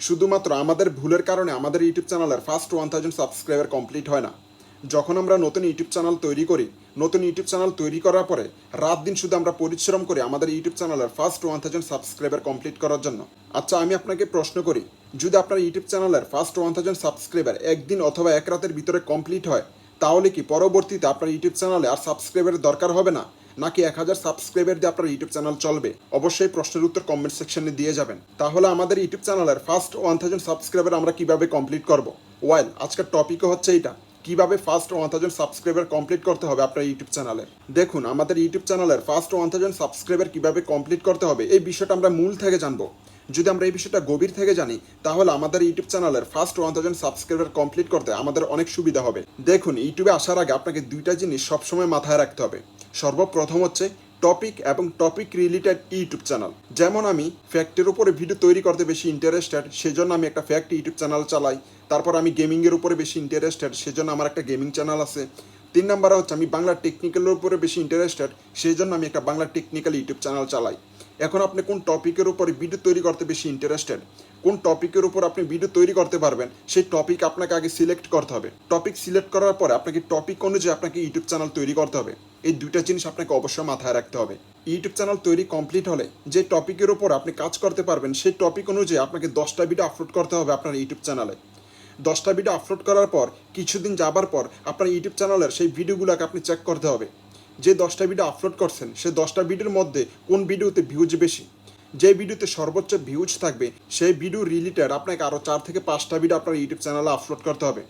শুধুমাত্র আমাদের ভুলের কারণে আমাদের ইউটিউব চ্যানেলের ফার্স্ট 1000 সাবস্ক্রাইবার কমপ্লিট হয় না। যখন আমরা নতুন ইউটিউব চ্যানেল তৈরি করি, নতুন ইউটিউব চ্যানেল তৈরি করার পরে রাত দিন শুধু আমরা পরিশ্রম করি আমাদের ইউটিউব চ্যানেলের ফার্স্ট 1000 সাবস্ক্রাইবার কমপ্লিট করার জন্য। আচ্ছা, আমি আপনাকে প্রশ্ন করি, যদি আপনার ইউটিউব চ্যানেলের ফার্স্ট 1000 সাবস্ক্রাইবার একদিন অথবা এক রাতের ভিতরে কমপ্লিট হয়, তাহলে কি পরবর্তীতে আপনার ইউটিউব চ্যানেলে আর সাবস্ক্রাইবারের দরকার হবে না, নাকি 1000 সাবস্ক্রাইবার দিয়ে আপনার ইউটিউব চ্যানেল চলবে? অবশ্যই প্রশ্নের উত্তর কমেন্ট সেকশনে দিয়ে যাবেন। তাহলে আমাদের ইউটিউব চ্যানেলের ফার্স্ট 1000 সাবস্ক্রাইবার আমরা কিভাবে কমপ্লিট করব? ওয়েল, আজকের টপিকও হচ্ছে এইটা, কিভাবে ফার্স্ট 1000 সাবস্ক্রাইবার কমপ্লিট করতে হবে আপনার ইউটিউব চ্যানেলে। দেখুন, আমাদের ইউটিউব চ্যানেলের ফার্স্ট 1000 সাবস্ক্রাইবার কিভাবে কমপ্লিট করতে হবে এই বিষয়টা আমরা মূল থেকে জানবো। যদি আমরা এই বিষয়টা গভীর থেকে জানি, তাহলে আমাদের ইউটিউব চ্যানেলের ফার্স্ট 1000 সাবস্ক্রাইবার কমপ্লিট করতে আমাদের অনেক সুবিধা হবে। দেখুন, ইউটিউবে আসার আগে আপনাকে দুইটা জিনিস সবসময় মাথায় রাখতে হবে। সর্বপ্রথম হচ্ছে টপিক এবং টপিক রিলেটেড ইউটিউব চ্যানেল। যেমন আমি ফ্যাক্টের উপরে ভিডিও তৈরি করতে বেশি ইন্টারেস্টেড, সেজন্য আমি একটা ফ্যাক্ট ইউটিউব চ্যানেল চালাই। তারপর আমি গেমিংয়ের উপরে বেশি ইন্টারেস্টেড, সেজন্য আমার একটা গেমিং চ্যানেল আছে। 3 নম্বরে হচ্ছে আমি বাংলা টেকনিক্যালের উপরে বেশি ইন্টারেস্টেড, সেই জন্য আমি একটা বাংলা টেকনিক্যাল ইউটিউব চ্যানেল চালাই। এখন আপনি কোন টপিকের উপরে ভিডিও তৈরি করতে বেশি ইন্টারেস্টেড, কোন টপিকের উপর আপনি ভিডিও তৈরি করতে পারবেন, সেই টপিক আপনাকে আগে সিলেক্ট করতে হবে। টপিক সিলেক্ট করার পরে আপনাকে টপিক অনুযায়ী আপনাকে ইউটিউব চ্যানেল তৈরি করতে হবে। এই দুইটা জিনিস আপনাকে অবশ্যই মাথায় রাখতে হবে। ইউটিউব চ্যানেল তৈরি কমপ্লিট হলে যে টপিকের উপর আপনি কাজ করতে পারবেন, সেই টপিক অনুযায়ী আপনাকে 10টা ভিডিও আপলোড করতে হবে আপনার ইউটিউব চ্যানেলে। 10টা ভিডিও আপলোড করার পর কিছুদিন যাবার পর আপনার ইউটিউব চ্যানেলের সেই ভিডিওগুলোকে আপনি চেক করতে হবে। যে 10টা ভিডিও আপলোড করছেন, সেই 10টা ভিডিওর মধ্যে কোন ভিডিওতে ভিউজ বেশি। যে ভিডিওতে সর্বোচ্চ ভিউজ থাকবে, সেই ভিডিও রিলেটেড আপনাকে আরও 4 থেকে 5টা ভিডিও আপনার ইউটিউব চ্যানেলে আপলোড করতে হবে।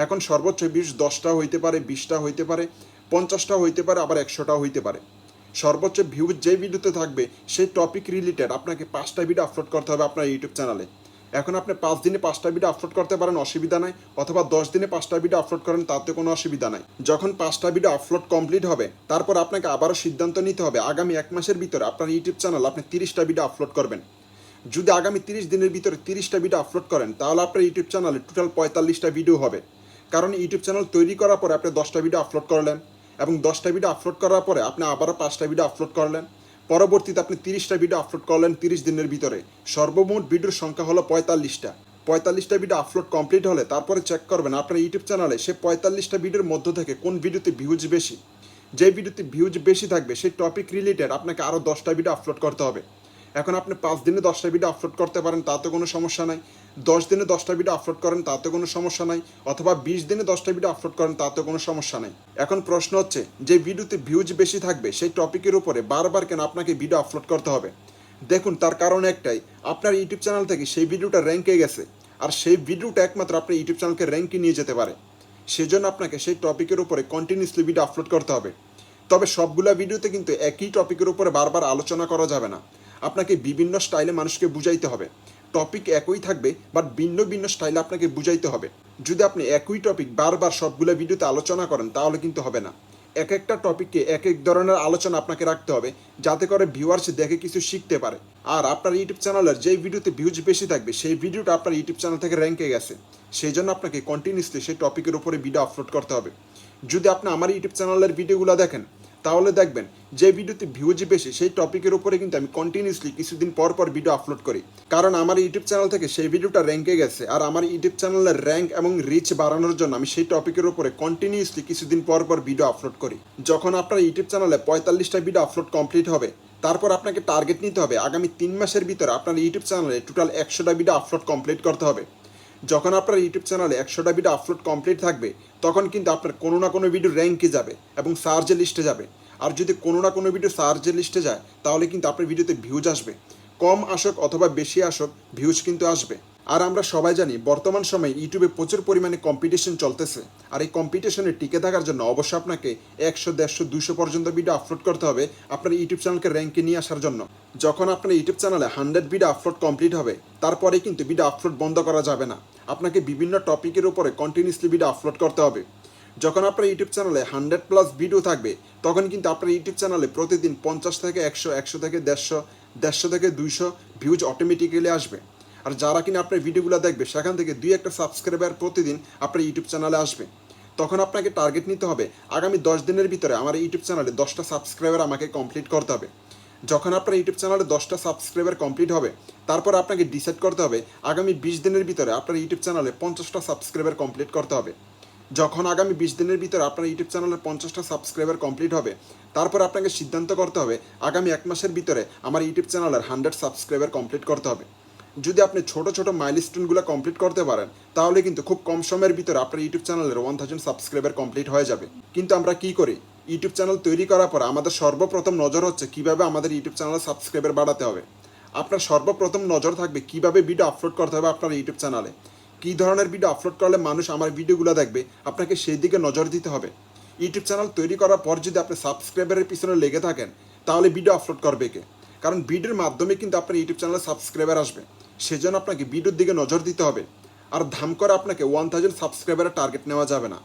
এখন সর্বোচ্চ ভিউজ 10টা হইতে পারে, 20টা হইতে পারে, 50টা হইতে পারে, আবার 100টাও হইতে পারে। সর্বোচ্চ ভিউজ যে ভিডিওতে থাকবে, সেই টপিক রিলেটেড আপনাকে 5টা ভিডিও আপলোড করতে হবে আপনার ইউটিউব চ্যানেলে। এখন আপনি 5 দিনে 5টা ভিডিও আপলোড করতে পারেন, অসুবিধা নাই, অথবা 10 দিনে 5টা ভিডিও আপলোড করেন, তাতে কোনো অসুবিধা নাই। যখন 5টা ভিডিও আপলোড কমপ্লিট হবে, তারপর আপনাকে আবারও সিদ্ধান্ত নিতে হবে আগামী 1 মাসের ভিতরে আপনার ইউটিউব চ্যানেল আপনি 30টা ভিডিও আপলোড করবেন। যদি আগামী 30 দিনের ভিতরে 30টা ভিডিও আপলোড করেন, তাহলে আপনার ইউটিউব চ্যানেলে টোটাল 45টা ভিডিও হবে। কারণ ইউটিউব চ্যানেল তৈরি করার পরে আপনি 10টা ভিডিও আপলোড করলেন, এবং 10টা ভিডিও আপলোড করার পরে আপনি আবারও 5টা ভিডিও আপলোড করলেন, পরবর্তীতে আপনি 30টা ভিডিও আপলোড করলেন 30 দিনের ভিতরে। সর্বমোট ভিডিওর সংখ্যা হলো 45টা। 45টা ভিডিও আপলোড কমপ্লিট হলে তারপরে চেক করবেন আপনার ইউটিউব চ্যানেলে সে 45টা ভিডিওর মধ্য থেকে কোন ভিডিওতে ভিউজ বেশি। যে ভিডিওতে ভিউজ বেশি থাকবে, সেই টপিক রিলেটেড আপনাকে আরও 10টা ভিডিও আপলোড করতে হবে। এখন আপনি 5 দিনে 10টা ভিডিও আপলোড করতে পারেন, তাতে কোনো সমস্যা নাই। 10 দিনে 10টা ভিডিও আপলোড করেন, তাতে কোনো সমস্যা নাই। অথবা 20 দিনে 10টা ভিডিও আপলোড করেন, তাতে কোনো সমস্যা নাই। এখন প্রশ্ন হচ্ছে, যে ভিডিওতে ভিউজ বেশি থাকবে, সেই টপিকের উপরে বারবার কেন আপনাকে ভিডিও আপলোড করতে হবে? দেখুন, তার কারণ একটাই, আপনার ইউটিউব চ্যানেল থেকে সেই ভিডিওটা র্যাঙ্কে গেছে, আর সেই ভিডিওটা একমাত্র আপনার ইউটিউব চ্যানেলকে র্যাঙ্কে নিয়ে যেতে পারে। সেজন্য আপনাকে সেই টপিকের উপরে কন্টিনিউসলি ভিডিও আপলোড করতে হবে। তবে সবগুলা ভিডিওতে কিন্তু একই টপিকের উপরে বারবার আলোচনা করা যাবে না। আপনাকে বিভিন্ন স্টাইলে মানুষকে বুঝাইতে হবে। টপিক একই থাকবে, বাট ভিন্ন ভিন্ন স্টাইলে আপনাকে বুঝাইতে হবে। যদি আপনি একই টপিক বারবার সবগুলো ভিডিওতে আলোচনা করেন, তাহলে কিন্তু হবে না। এক একটা টপিককে এক এক ধরনের আলোচনা আপনাকে রাখতে হবে, যাতে করে ভিউয়ার্স দেখে কিছু শিখতে পারে। আর আপনার ইউটিউব চ্যানেলের যেই ভিডিওতে ভিউজ বেশি থাকবে, সেই ভিডিওটা আপনার ইউটিউব চ্যানেল থেকে র্যাঙ্কে গেছে, সেই জন্য আপনাকে কন্টিনিউসলি সেই টপিকের উপরে ভিডিও আপলোড করতে হবে। যদি আপনি আমার ইউটিউব চ্যানেলের ভিডিওগুলো দেখেন, তাহলে দেখবেন যে ভিডিওতে ভিউজ বেশি, সেই টপিকের উপরে কিন্তু আমি কন্টিনিউসলি কিছুদিন পর পর ভিডিও আপলোড করি। কারণ আমার ইউটিউব চ্যানেল থেকে সেই ভিডিওটা র্যাঙ্কে গেছে, আর আমার ইউটিউব চ্যানেলের র্যাঙ্ক এবং রিচ বাড়ানোর জন্য আমি সেই টপিকের উপরে কন্টিনিউসলি কিছুদিন পর পর ভিডিও আপলোড করি। যখন আপনার ইউটিউব চ্যানেলে 45টা ভিডিও আপলোড কমপ্লিট হবে, তারপর আপনাকে টার্গেট নিতে হবে আগামী 3 মাসের ভিতরে আপনার ইউটিউব চ্যানেলে টোটাল 100টা ভিডিও আপলোড কমপ্লিট করতে হবে। যখন আপনার ইউটিউব চ্যানেলে 100টা ভিডিও আপলোড কমপ্লিট থাকবে, তখন কিন্তু আপনার কোনো না কোনো ভিডিও র্যাঙ্কে যাবে এবং সার্চে লিস্টে যাবে। আর যদি কোনো না কোনো ভিডিও সার্চে লিস্টে যায়, তাহলে কিন্তু আপনার ভিডিওতে ভিউজ আসবে। কম আসুক অথবা বেশি আসুক, ভিউজ কিন্তু আসবে। আর আমরা সবাই জানি বর্তমান সময়ে ইউটিউবে প্রচুর পরিমাণে কম্পিটিশন চলতেছে। আর এই কম্পিটিশনে টিকে থাকার জন্য অবশ্যই আপনাকে 100, 150, 200 পর্যন্ত ভিডিও আপলোড করতে হবে আপনার ইউটিউব চ্যানেলকে র্যাঙ্কে নিয়ে আসার জন্য। যখন আপনার ইউটিউব চ্যানেলে 100 ভিডিও আপলোড কমপ্লিট হবে, তারপরে কিন্তু ভিডিও আপলোড বন্ধ করা যাবে না। আপনাকে বিভিন্ন টপিকের উপরে কন্টিনিউসলি ভিডিও আপলোড করতে হবে। যখন আপনার ইউটিউব চ্যানেলে 100+ ভিডিও থাকবে, তখন কিন্তু আপনার ইউটিউব চ্যানেলে প্রতিদিন 50 থেকে 100, 100 থেকে 150, 150 থেকে 200 ভিউজ অটোমেটিক্যালি আসবে। আর যারা কিনা আপনার ভিডিওগুলো দেখবে, সেখান থেকে 2-1টা সাবস্ক্রাইবার প্রতিদিন আপনার ইউটিউব চ্যানেলে আসবে। তখন আপনাকে টার্গেট নিতে হবে আগামী 10 দিনের ভিতরে আমার ইউটিউব চ্যানেলে 10টা সাবস্ক্রাইবার আমাকে কমপ্লিট করতে হবে। যখন আপনার ইউটিউব চ্যানেলে 10টা সাবস্ক্রাইবার কমপ্লিট হবে, তারপর আপনাকে ডিসাইড করতে হবে আগামী 20 দিনের ভিতরে আপনার ইউটিউব চ্যানেলে 50টা সাবস্ক্রাইবার কমপ্লিট করতে হবে। যখন আগামী 20 দিনের ভিতরে আপনার ইউটিউব চ্যানেলে 50টা সাবস্ক্রাইবার কমপ্লিট হবে, তারপর আপনাকে সিদ্ধান্ত করতে হবে আগামী 1 মাসের ভিতরে আমার ইউটিউব চ্যানেলের 100 সাবস্ক্রাইবার কমপ্লিট করতে হবে। যদি আপনি ছোট ছোট মাইলস্টোনগুলো কমপ্লিট করতে পারেন, তাহলে কিন্তু খুব কম সময়ের ভিতরে আপনার ইউটিউব চ্যানেলের 1000 সাবস্ক্রাইবার কমপ্লিট হয়ে যাবে। কিন্তু আমরা কি করি, ইউটিউব চ্যানেল তৈরি করার পর আমাদের সর্বপ্রথম নজর হচ্ছে কীভাবে আমাদের ইউটিউব চ্যানেলের সাবস্ক্রাইবার বাড়াতে হবে। আপনার সর্বপ্রথম নজর থাকবে কীভাবে ভিডিও আপলোড করতে হবে আপনার ইউটিউব চ্যানেলে, কী ধরনের ভিডিও আপলোড করলে মানুষ আমার ভিডিওগুলো দেখবে, আপনাকে সেই দিকে নজর দিতে হবে। ইউটিউব চ্যানেল তৈরি করার পর যদি আপনি সাবস্ক্রাইবারের পিছনে লেগে থাকেন, তাহলে ভিডিও আপলোড করবে কে? কারণ ভিডিওর মাধ্যমে কিন্তু আপনার ইউটিউব চ্যানেলে সাবস্ক্রাইবার আসবে। সেজন্য আপনাকে ভিডিওর দিকে নজর দিতে হবে। আর ধাম করে আপনাকে 1000 সাবস্ক্রাইবারের টার্গেট নেওয়া যাবে না।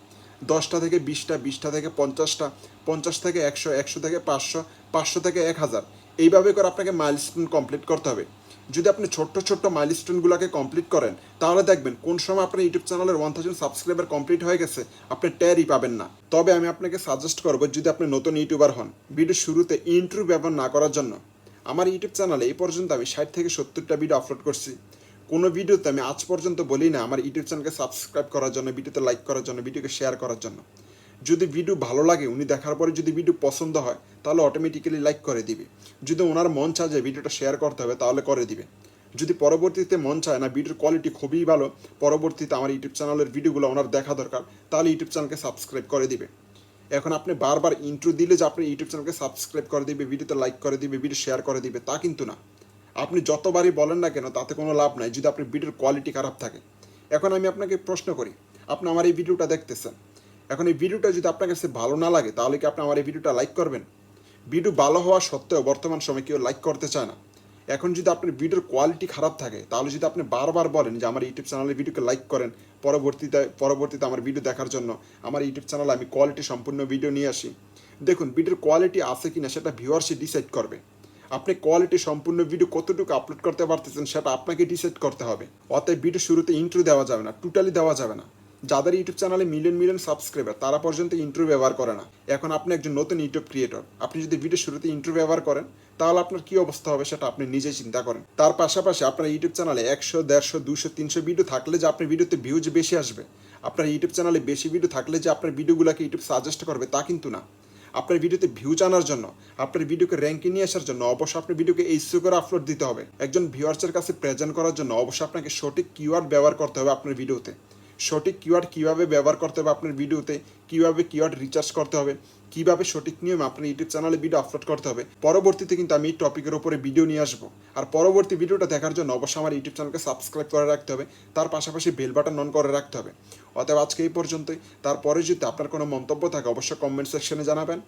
10টা থেকে 20টা, 20টা থেকে 50টা, 50 থেকে 100, 100 থেকে 500, 500 থেকে 1000, এইভাবে করে আপনাকে মাইলস্টোন কমপ্লিট করতে হবে। যদি আপনি ছোট্ট ছোট্ট মাইলস্টোনগুলোকে কমপ্লিট করেন, তাহলে দেখবেন কোন সময় আপনার ইউটিউব চ্যানেলের 1000 সাবস্ক্রাইবার কমপ্লিট হয়ে গেছে, আপনি টেরই পাবেন না। তবে আমি আপনাকে সাজেস্ট করবো, যদি আপনি নতুন ইউটিউবার হন, ভিডিও শুরুতে ইন্ট্রো ব্যবহার না করার জন্য। আমার ইউটিউব চ্যানেলে এই পর্যন্ত আমি 60 থেকে 70টা ভিডিও আপলোড করছি। কোনো ভিডিওতে আমি আজ পর্যন্ত বলি না আমার ইউটিউব চ্যানেলকে সাবস্ক্রাইব করার জন্য, ভিডিওতে লাইক করার জন্য, ভিডিওকে শেয়ার করার জন্য। যদি ভিডিও ভালো লাগে, উনি দেখার পরে যদি ভিডিও পছন্দ হয়, তাহলে অটোমেটিক্যালি লাইক করে দিবে। যদি ওনার মন চায় যে ভিডিওটা শেয়ার করতে হবে, তাহলে করে দিবে। যদি পরবর্তীতে মন চায় না ভিডিওর কোয়ালিটি খুবই ভালো, পরবর্তীতে আমার ইউটিউব চ্যানেলের ভিডিওগুলো ওনার দেখা দরকার, তাহলে ইউটিউব চ্যানেলকে সাবস্ক্রাইব করে দিবে। এখন আপনি বারবার ইন্ট্রো দিলে যে আপনি ইউটিউব চ্যানেলকে সাবস্ক্রাইব করে দিবে, ভিডিওতে লাইক করে দিবে, ভিডিও শেয়ার করে দিবে, তা কিন্তু না। আপনি যতবারই বলেন না কেন, তাতে কোনো লাভ নাই যদি আপনার ভিডিওর কোয়ালিটি খারাপ থাকে। এখন আমি আপনাকে প্রশ্ন করি, আপনি আমার এই ভিডিওটা দেখতেছেন, এখন এই ভিডিওটা যদি আপনার কাছে ভালো না লাগে, তাহলে কি আপনি আমার এই ভিডিওটা লাইক করবেন? ভিডিও ভালো হওয়া সত্ত্বেও বর্তমান সময় কেউ লাইক করতে চায় না। এখন যদি আপনার ভিডিওর কোয়ালিটি খারাপ থাকে, তাহলে যদি আপনি বারবার বলেন যে আমার ইউটিউব চ্যানেলের ভিডিওকে লাইক করেন, পরবর্তীতে আমার ভিডিও দেখার জন্য আমার ইউটিউব চ্যানেলে আমি কোয়ালিটি সম্পূর্ণ ভিডিও নিয়ে আসি, দেখুন ভিডিওর কোয়ালিটি আছে কিনা সেটা ভিউয়ার্সই ডিসাইড করবে। আপনি কোয়ালিটি সম্পূর্ণ ভিডিও কতটুকু আপলোড করতে পারতেছেন সেটা আপনাকে ডিসাইড করতে হবে। অতএব ভিডিও শুরুতে ইন্ট্রো দেওয়া যাবে না, টোটালি দেওয়া যাবে না। যাদের ইউটিউব চ্যানেলে মিলিয়ন মিলিয়ন সাবস্ক্রাইবার, তারা পর্যন্ত ইন্ট্রো ব্যবহার করে না। এখন আপনি একজন নতুন ইউটিউব ক্রিয়েটর, আপনি যদি ভিডিও শুরুতে ইন্ট্রো ব্যবহার করেন, তাহলে আপনার কী অবস্থা হবে সেটা আপনি নিজেই চিন্তা করেন। তার পাশাপাশি আপনার ইউটিউব চ্যানেলে 100, 150, 200, 300 ভিডিও থাকলে যে আপনার ভিডিওতে ভিউজ বেশি আসবে, আপনার ইউটিউব চ্যানেলে বেশি ভিডিও থাকলে যে আপনার ভিডিওগুলোকে ইউটিউব সাজেস্ট করবে, তা কিন্তু না। আপনার ভিডিওতে ভিউজ আনার জন্য, আপনার ভিডিওকে র্যাঙ্কে নিয়ে আসার জন্য অবশ্যই আপনার ভিডিওকে এইচসিও করে আপলোড দিতে হবে। একজন ভিউয়ার্সের কাছে প্রেজেন্ট করার জন্য অবশ্যই আপনাকে সঠিক কিওয়ার্ড ব্যবহার করতে হবে আপনার ভিডিওতে। সঠিক কিওয়ার্ড কীভাবে ব্যবহার করতে হবে আপনার ভিডিওতে, কীভাবে কিওয়ার্ড রিচার্জ করতে হবে, কীভাবে সঠিক নিয়মে আপনার ইউটিউব চ্যানেলে ভিডিও আপলোড করতে হবে, পরবর্তীতে কিন্তু আমি এই টপিকের উপরে ভিডিও নিয়ে আসবো। আর পরবর্তী ভিডিওটা দেখার জন্য অবশ্যই আমার ইউটিউব চ্যানেলকে সাবস্ক্রাইব করে রাখতে হবে, তার পাশাপাশি বেল বাটন অন করে রাখতে হবে। অতএব আজকে এই পর্যন্তই। তারপরে যদি আপনার কোনো মন্তব্য থাকে, অবশ্যই কমেন্ট সেকশনে জানাবেন।